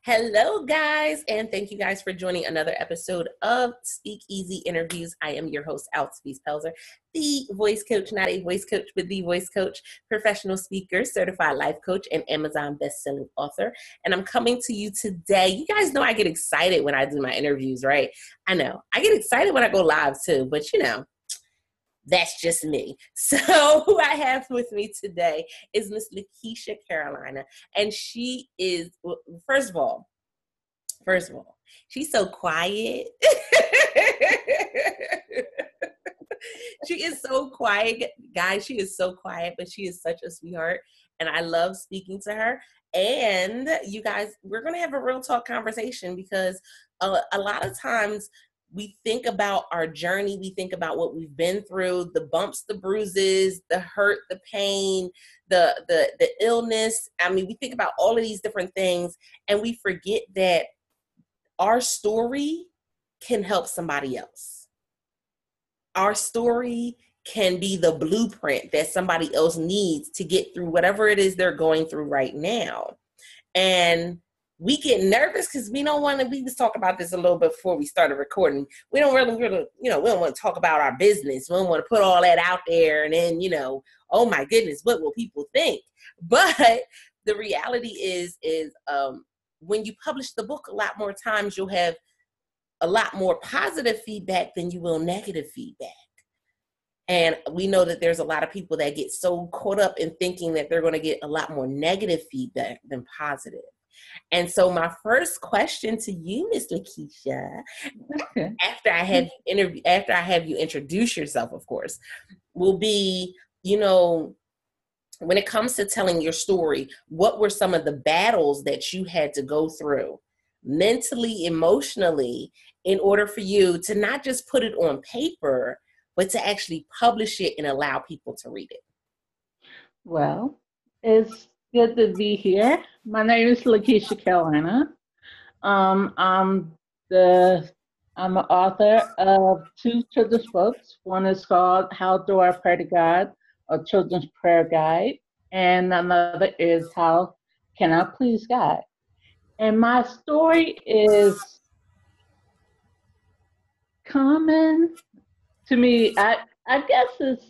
Hello, guys, and thank you guys for joining another episode of Speak Easy Interviews. I am your host, Altspees Pelzer, the voice coach, not a voice coach, but the voice coach, professional speaker, certified life coach, and Amazon best-selling author. And I'm coming to you today. You guys know I get excited when I do my interviews, right? I know. I get excited when I go live too, but that's just me. So who I have with me today is Miss Lakeyshuh Carolina. And she is, first of all, she's so quiet. She is so quiet, guys. She is so quiet, but she is such a sweetheart. And I love speaking to her. And you guys, we're going to have a real talk conversation because a lot of times we think about our journey. We think about what we've been through, the bumps, the bruises, the hurt, the pain, the illness. I mean, we think about all of these different things and we forget that our story can help somebody else. Our story can be the blueprint that somebody else needs to get through whatever it is they're going through right now. And we get nervous because we was talking about this a little bit before we started recording. We don't really, we don't want to talk about our business. We don't want to put all that out there and then, oh my goodness, what will people think? But the reality is when you publish the book, a lot more times you'll have a lot more positive feedback than you will negative feedback. And we know that there's a lot of people that get so caught up in thinking that they're going to get a lot more negative feedback than positive. And so my first question to you, Miss Lakeyshuh, after I have you introduce yourself, of course, will be, when it comes to telling your story, what were some of the battles that you had to go through mentally, emotionally, in order for you to not just put it on paper, but to actually publish it and allow people to read it? Well, it's good to be here. My name is Lakeyshuh Carolina. I'm an author of 2 children's books. One is called How Do I Pray to God, a children's prayer guide, and another is How Can I Please God? And my story is common to me. I guess it's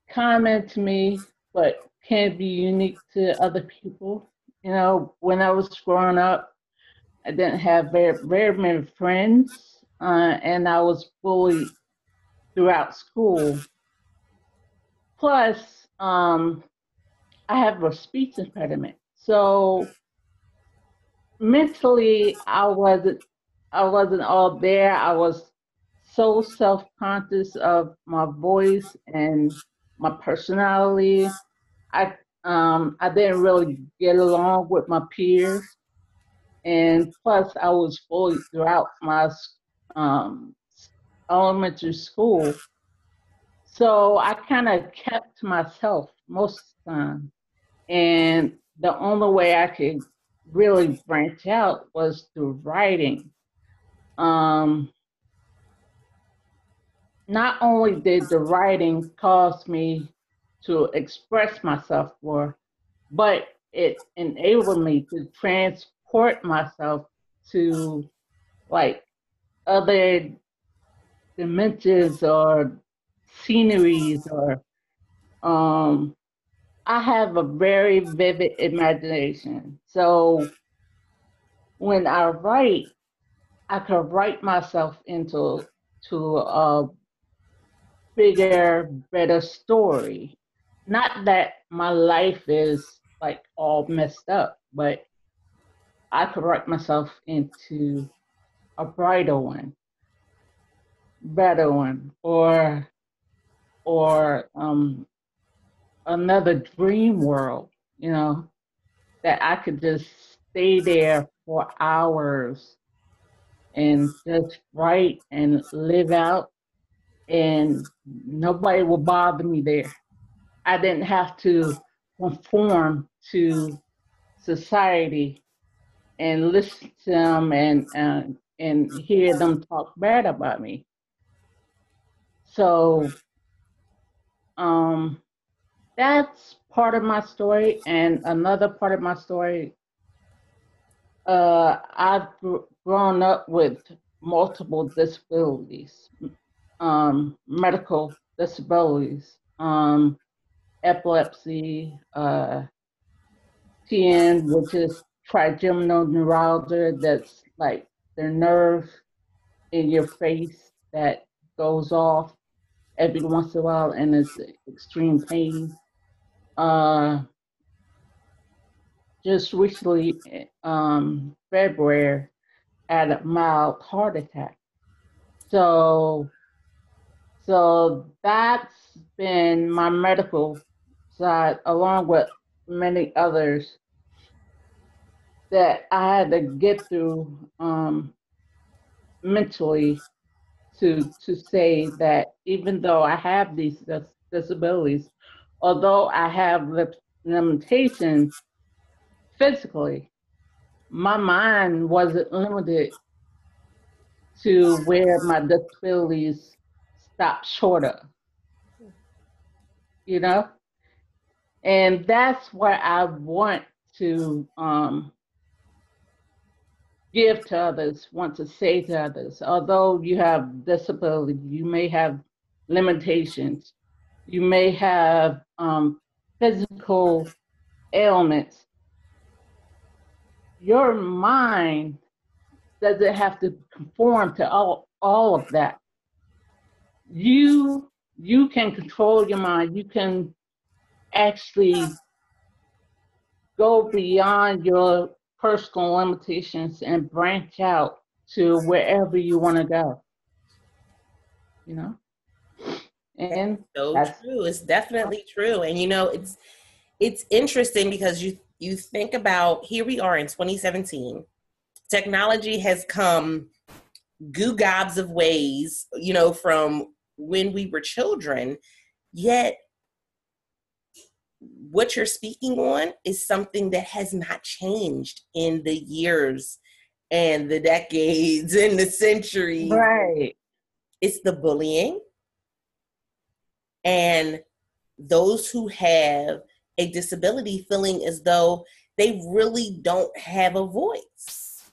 common to me, but can be unique to other people. When I was growing up, I didn't have very, very many friends, and I was bullied throughout school. Plus, I have a speech impediment, so mentally, I wasn't all there. I was so self-conscious of my voice and my personality. I didn't really get along with my peers, and plus I was bullied throughout my elementary school. So I kind of kept to myself most of the time, and the only way I could really branch out was through writing. Not only did the writing cause me to express myself more, but it enabled me to transport myself to like other dimensions or sceneries or I have a very vivid imagination. So when I write, I could write myself into a bigger, better story. Not that my life is like all messed up, but I could write myself into a brighter one, better one, or another dream world, that I could just stay there for hours and just write and live out, and nobody will bother me there. I didn't have to conform to society and listen to them and hear them talk bad about me. So that's part of my story. And another part of my story I've grown up with multiple disabilities, medical disabilities, epilepsy, TN, which is trigeminal neuralgia, that's like the nerve in your face that goes off every once in a while and it's extreme pain. Uh, just recently, February, I had a mild heart attack. So, so that's been my medical side, along with many others that I had to get through mentally to say that even though I have these disabilities, although I have limitations physically, my mind wasn't limited to where my disabilities stopped short of, you know? And that's what I want to give to others, want to say to others. Although you have disability, you may have limitations, you may have physical ailments. Your mind doesn't have to conform to all of that. You can control your mind. You can actually go beyond your personal limitations and branch out to wherever you want to go, you know? And So that's true. It's definitely true. And it's interesting because you think about, here we are in 2017. Technology has come goo gobs of ways, from when we were children. Yet what you're speaking on is something that has not changed in the years and the decades and the centuries. right. It's the bullying and those who have a disability feeling as though they really don't have a voice.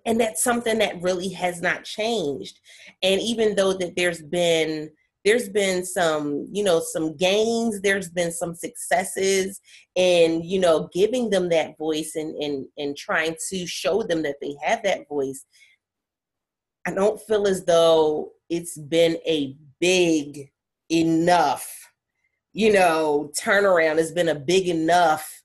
And that's something that really has not changed. And even though that there's been some gains, there's been some successes in giving them that voice and trying to show them that they have that voice. I don't feel as though it's been a big enough turnaround. Has been a big enough,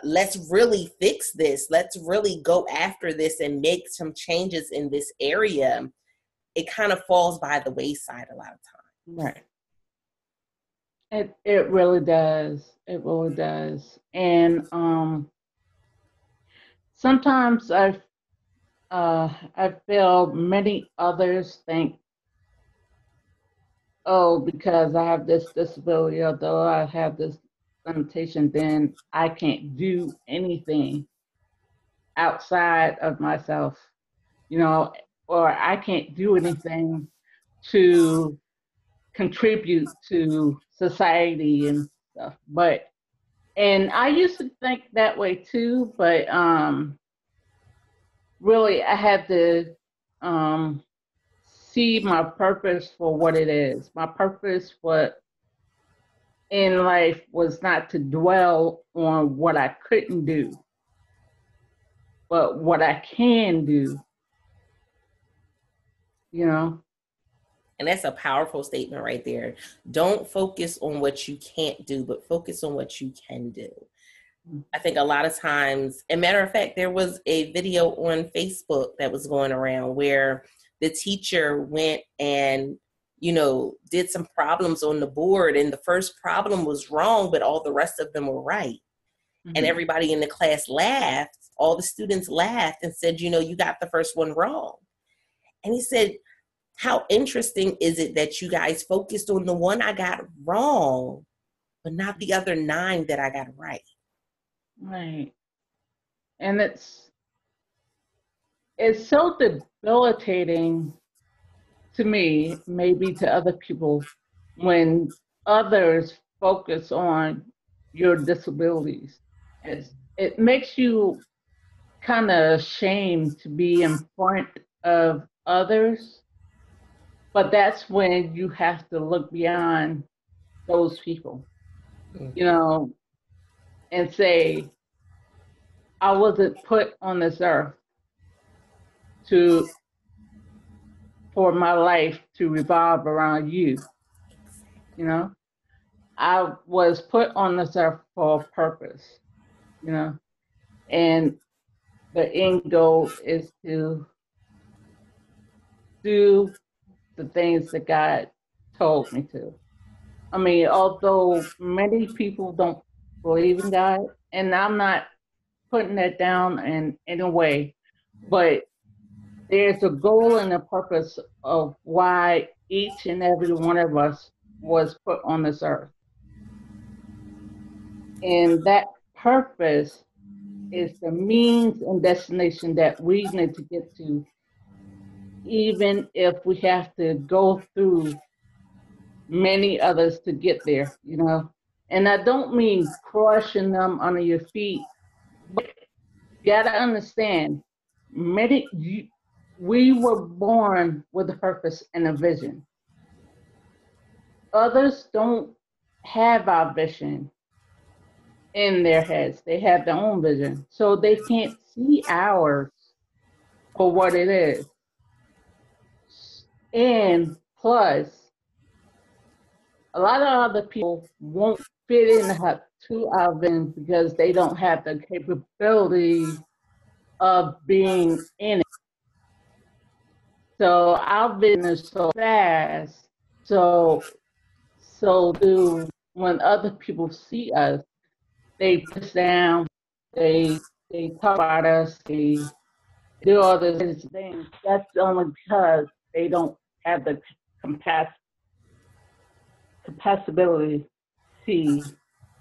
let's really fix this, let's really go after this and make some changes in this area. It kind of falls by the wayside a lot of times. Right. It really does. It really does. And sometimes I feel many others think, oh, because I have this disability, although I have this limitation, then I can't do anything outside of myself, you know, or I can't do anything to contribute to society and stuff. And I used to think that way too, but really I had to um, see my purpose for what it is. My purpose what in life was not to dwell on what I couldn't do, but what I can do, you know? And that's a powerful statement right there. Don't focus on what you can't do, but focus on what you can do. I think a lot of times, and matter of fact, there was a video on Facebook that was going around where the teacher went and, did some problems on the board, and the first problem was wrong, but all the rest of them were right. And Mm-hmm. everybody in the class laughed. All the students laughed and said, you got the first one wrong. And he said, how interesting is it that you guys focused on the one I got wrong, but not the other 9 that I got right? Right. And it's so debilitating to me, maybe to other people, when others focus on your disabilities. It makes you kind of ashamed to be in front of others, but that's when you have to look beyond those people, you know, and say, I wasn't put on this earth to for my life to revolve around you, you know. I was put on this earth for a purpose, you know, and the end goal is to do the things that God told me to. I mean, although many people don't believe in God, and I'm not putting that down in any way, but there's a goal and a purpose of why each and every one of us was put on this earth. And that purpose is the means and destination that we need to get to, even if we have to go through many others to get there, you know. And I don't mean crushing them under your feet, but you gotta understand, we were born with a purpose and a vision. Others don't have our vision in their heads. They have their own vision. So they can't see ours for what it is. And plus, a lot of other people won't fit in to our vision because they don't have the capability of being in it. So our vision is so fast. So when other people see us, they push down, they talk about us, they do all these things. That's only because they don't have the capacity to see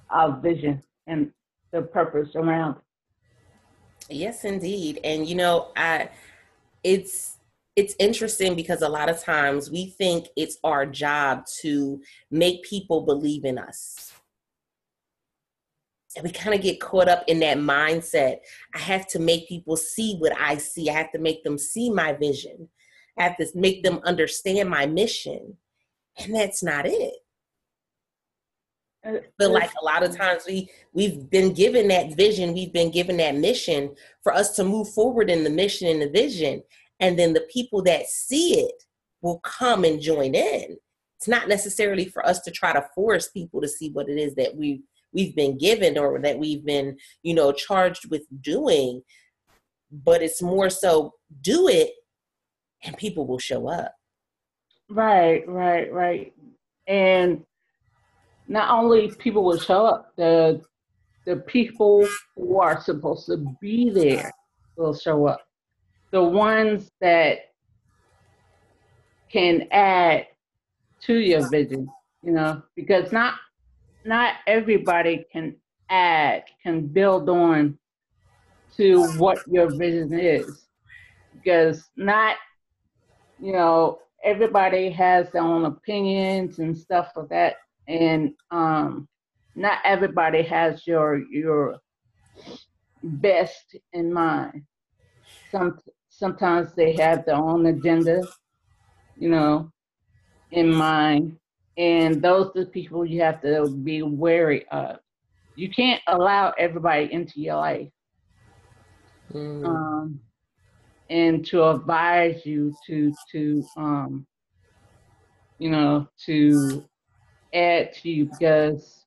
our vision and the purpose around it. Yes, indeed. And you know, it's interesting because a lot of times we think it's our job to make people believe in us. And we kind of get caught up in that mindset. I have to make people see what I see. I have to make them see my vision. I have to make them understand my mission. And that's not it. But like a lot of times we've been given that vision, we've been given that mission for us to move forward in the mission and the vision. And then the people that see it will come and join in. It's not necessarily for us to try to force people to see what it is that we've been given or that we've been, you know, charged with doing. But it's more so do it and people will show up. Right. And not only people will show up, the people who are supposed to be there will show up. The ones that can add to your vision, you know, because not everybody can build on to what your vision is. Because not, you know, everybody has their own opinions and stuff like that. And not everybody has your best in mind. Sometimes they have their own agenda, you know, in mind, and those are the people you have to be wary of. You can't allow everybody into your life, and to advise you to you know, to add to you, because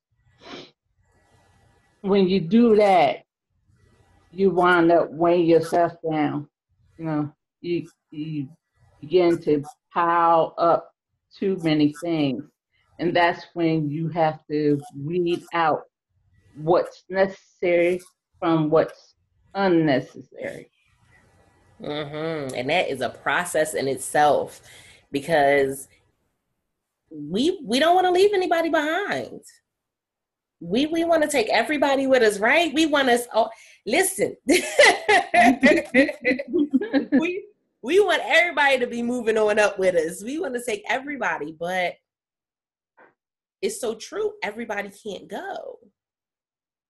when you do that, you wind up weighing yourself down. You know, you begin to pile up too many things. And that's when you have to weed out what's necessary from what's unnecessary. And that is a process in itself, because we don't want to leave anybody behind. We want to take everybody with us, right? We want us. Oh, listen, we want everybody to be moving on up with us. We want to take everybody, but it's so true. Everybody can't go,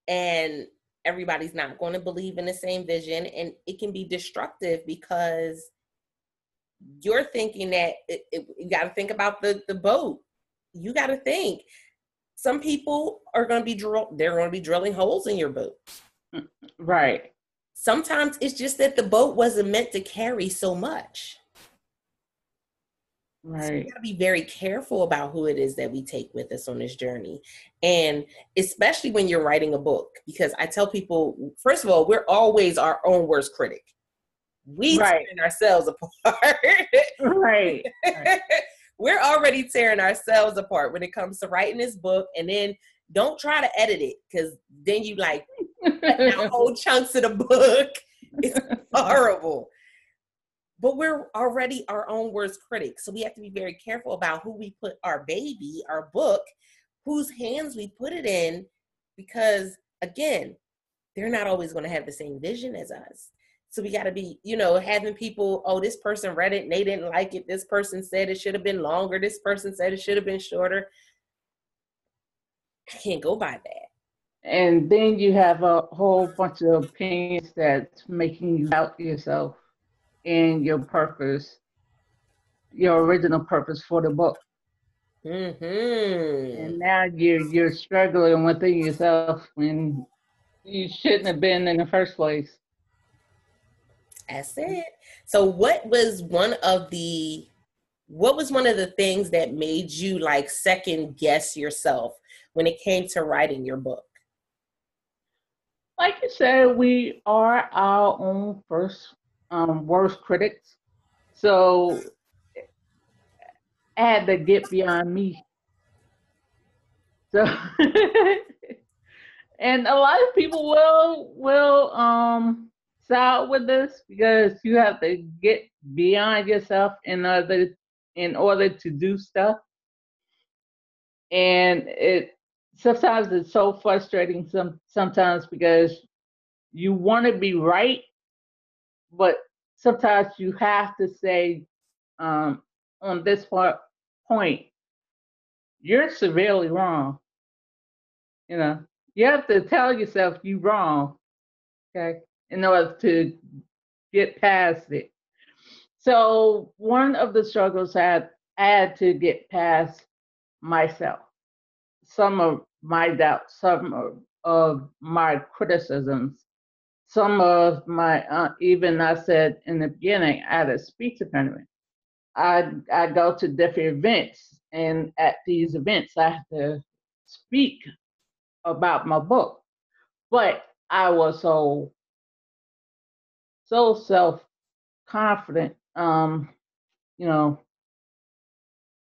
and everybody's not going to believe in the same vision, and it can be destructive because you're thinking that you got to think about the boat. You got to think some people are going to be they're going to be drilling holes in your boat. Right. Sometimes it's just that the boat wasn't meant to carry so much. Right. So we got to be very careful about who it is that we take with us on this journey. And especially when you're writing a book, because I tell people, first of all, we're always our own worst critic. We right. tearing ourselves apart. Right. We're already tearing ourselves apart when it comes to writing this book. And then don't try to edit it, because then you like cutting out whole chunks of the book. It's horrible. But we're already our own worst critics. So we have to be very careful about who we put our baby, our book, whose hands we put it in, because again, they're not always going to have the same vision as us. So we got to be, having people, oh, this person read it and they didn't like it. This person said it should have been longer. This person said it should have been shorter. I can't go by that. And then you have a whole bunch of opinions that's making you doubt yourself and your purpose, your original purpose for the book. Mm-hmm. And now you're struggling within yourself when you shouldn't have been in the first place. That's it. So what was one of the things that made you like second guess yourself when it came to writing your book? Like you said, we are our own worst critics. So I had to get beyond me. So and a lot of people will side with this, because you have to get beyond yourself in order to do stuff. And sometimes it's so frustrating sometimes, because you want to be right, but sometimes you have to say, on this point, you're severely wrong. You have to tell yourself you're wrong, okay, in order to get past it. So one of the struggles I had to get past myself, some of my doubts, some of my criticisms, some of my, even I said in the beginning, I had a speech impediment. I go to different events, and at these events, I have to speak about my book. But I was so self-confident,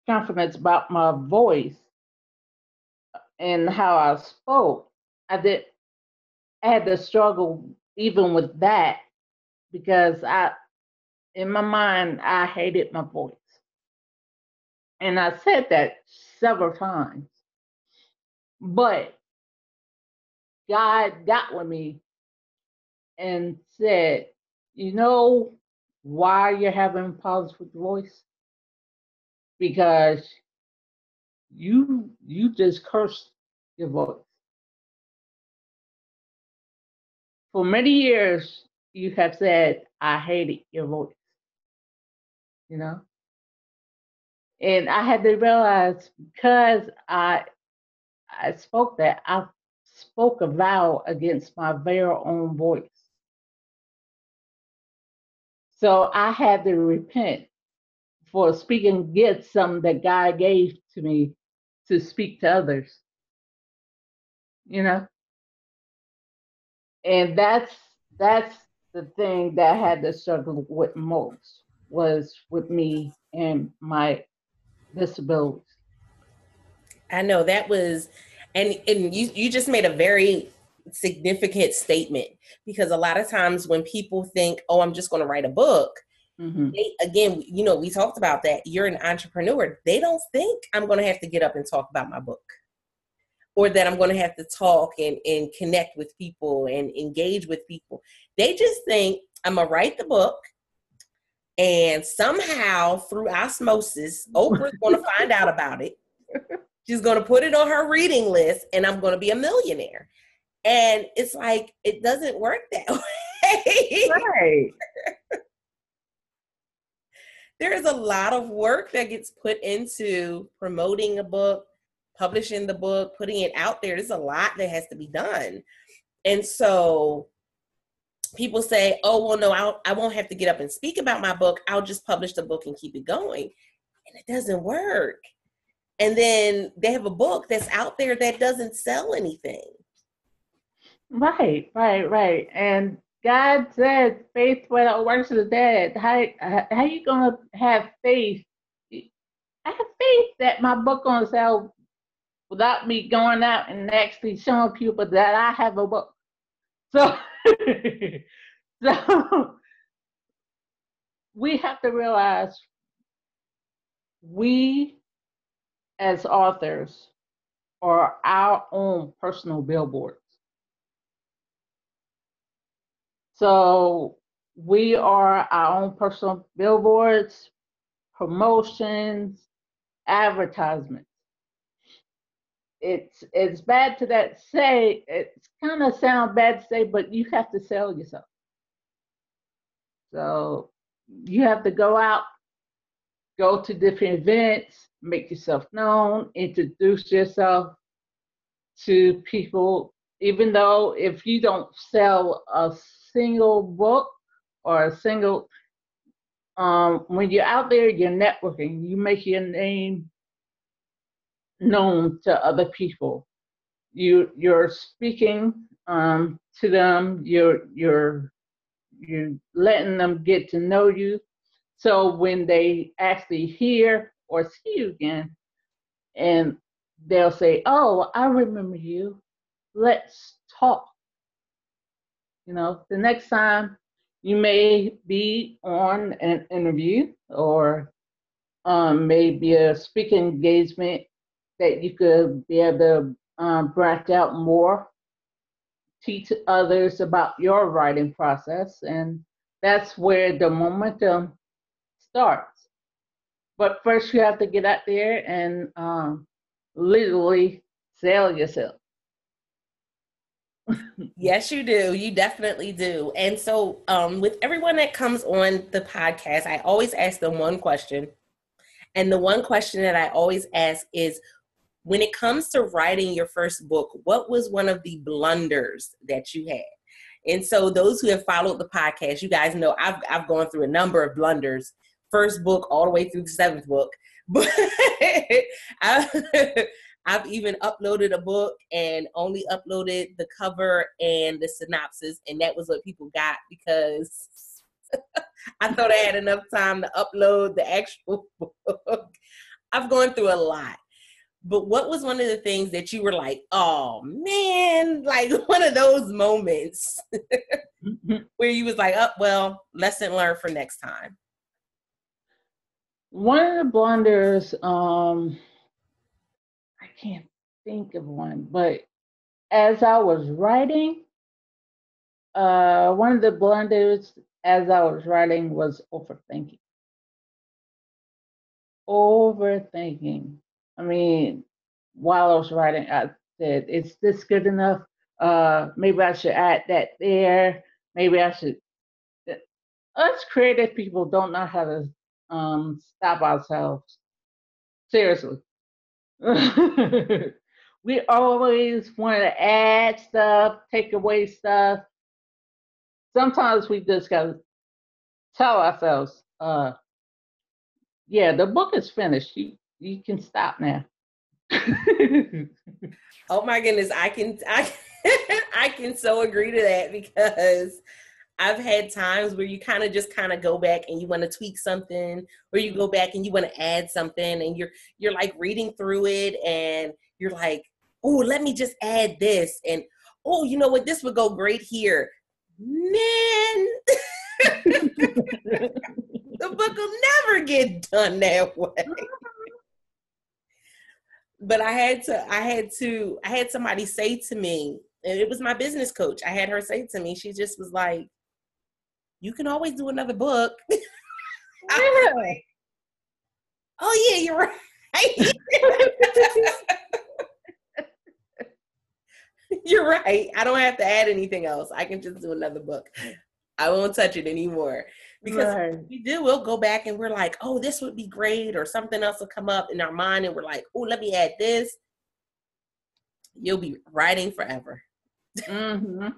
confidence about my voice and how I spoke. I had to struggle even with that, because in my mind, I hated my voice. And I said that several times. But God got with me and said, you know why you're having problems with your voice? Because you just cursed your voice. For many years, you have said, I hated your voice. And I had to realize, because I spoke that, I spoke a vow against my very own voice. So I had to repent for speaking against something that God gave to me to speak to others. And that's the thing that I had to struggle with most, was with me and my disabilities. I know that was, and you just made a very significant statement, because a lot of times when people think, oh, I'm just going to write a book, again, we talked about that. You're an entrepreneur. They don't think I'm going to have to get up and talk about my book, or that I'm going to have to talk and connect with people and engage with people. They just think I'm going to write the book, and somehow through osmosis, Oprah's going to find out about it. She's going to put it on her reading list, and I'm going to be a millionaire. And it's like, it doesn't work that way. Right. There is a lot of work that gets put into promoting a book, publishing the book, putting it out there. There's a lot that has to be done. And so people say, oh, well, no, I won't have to get up and speak about my book. I'll just publish the book and keep it going. And it doesn't work. And then they have a book that's out there that doesn't sell anything. Right, right, right. And God said, "Faith without works is dead." How you gonna have faith? I have faith that my book gonna sell without me going out and actually showing people that I have a book. So, so we have to realize we as authors are our own personal billboards. So we are our own personal billboards, promotions, advertisements. It's bad to that say, it's kind of sound bad to say, but you have to sell yourself. So you have to go out, go to different events, make yourself known, introduce yourself to people, even though if you don't sell a single book or a single, when you're out there, you're networking, you make your name known to other people. You're speaking to them, you're letting them get to know you. So when they actually hear or see you again, and they'll say, "Oh, I remember you. Let's talk." You know, the next time you may be on an interview or maybe a speaking engagement that you could be able to branch out more, teach others about your writing process, and that's where the momentum starts. But first, you have to get out there and literally sell yourself. Yes, you do. You definitely do. And so with everyone that comes on the podcast, I always ask them one question. And the one question that I always ask is, when it comes to writing your first book, what was one of the blunders that you had? And so those who have followed the podcast, you guys know I've gone through a number of blunders, first book all the way through the seventh book. But I've even uploaded a book and only uploaded the cover and the synopsis. And that was what people got because I thought I had enough time to upload the actual book. I've gone through a lot. But what was one of the things that you were like, oh man, like one of those moments where you was like, oh, well, lesson learned for next time? One of the blunders, I can't think of one, but as I was writing, one of the blunders as I was writing was overthinking. Overthinking. I mean, while I was writing, I said, is this good enough? Maybe I should add that there. Maybe I should. Us creative people don't know how to stop ourselves. Seriously. We always want to add stuff, take away stuff. Sometimes we just got to tell ourselves, yeah, the book is finished. You can stop now. Oh my goodness, I can so agree to that because I've had times where you kind of go back and you want to tweak something, or you go back and you want to add something, and you're like reading through it and you're like, oh, let me just add this, and oh, you know what, this would go great here. Man, the book will never get done that way. But I had somebody say to me, and it was my business coach. I had her say to me, she just was like, you can always do another book. I was like, oh yeah, you're right. You're right. I don't have to add anything else. I can just do another book. I won't touch it anymore. Because Right. we do, we'll go back and we're like, oh, this would be great, or something else will come up in our mind and we're like, oh, let me add this. You'll be writing forever. Mm-hmm.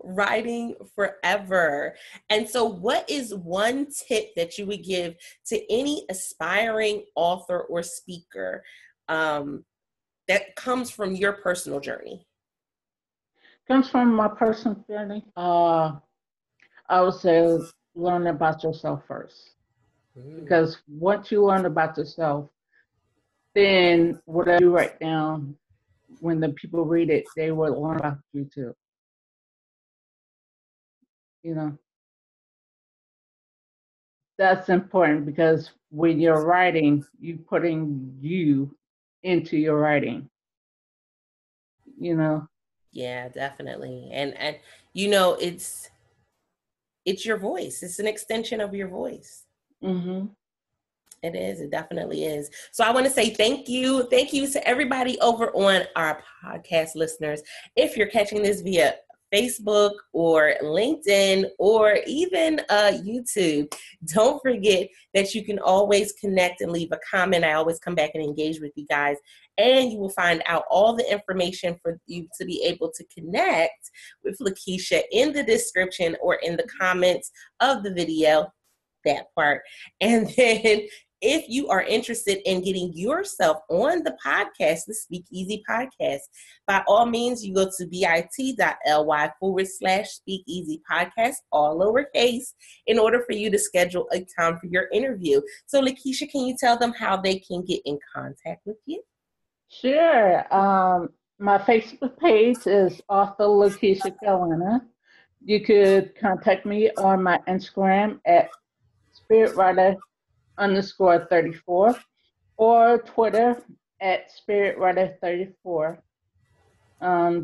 Writing forever. And so what is one tip that you would give to any aspiring author or speaker that comes from your personal journey? Comes from my personal journey. I would say learn about yourself first. Mm. Because once you learn about yourself, then whatever you write down, when the people read it, they will learn about you too. You know, that's important because when you're writing, you're putting you into your writing, you know. Yeah, definitely. And you know, it's your voice. It's an extension of your voice. Mm-hmm. It is. It definitely is. So I want to say thank you. Thank you to everybody over on our podcast listeners. If you're catching this via Facebook or LinkedIn or even YouTube, don't forget that you can always connect and leave a comment. I always come back and engage with you guys. And you will find out all the information for you to be able to connect with Lakeyshuh in the description or in the comments of the video, that part. And then if you are interested in getting yourself on the podcast, the Speak Easy podcast, by all means, you go to bit.ly/Speak Easy podcast, all lowercase, in order for you to schedule a time for your interview. So, Lakeyshuh, can you tell them how they can get in contact with you? Sure. My Facebook page is Author Lakeyshuh Carolina. You could contact me on my Instagram at spiritwriter_34 or Twitter at spiritwriter34.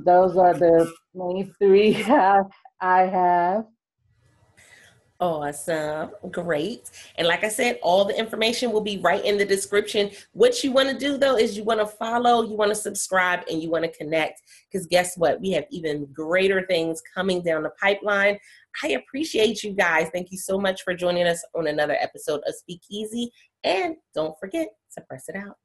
Those are the main three I have. Awesome. Great. And like I said, all the information will be right in the description. What you want to do, though, is you want to follow, you want to subscribe, and you want to connect. Because guess what? We have even greater things coming down the pipeline. I appreciate you guys. Thank you so much for joining us on another episode of Speak Easy. And don't forget to press it out.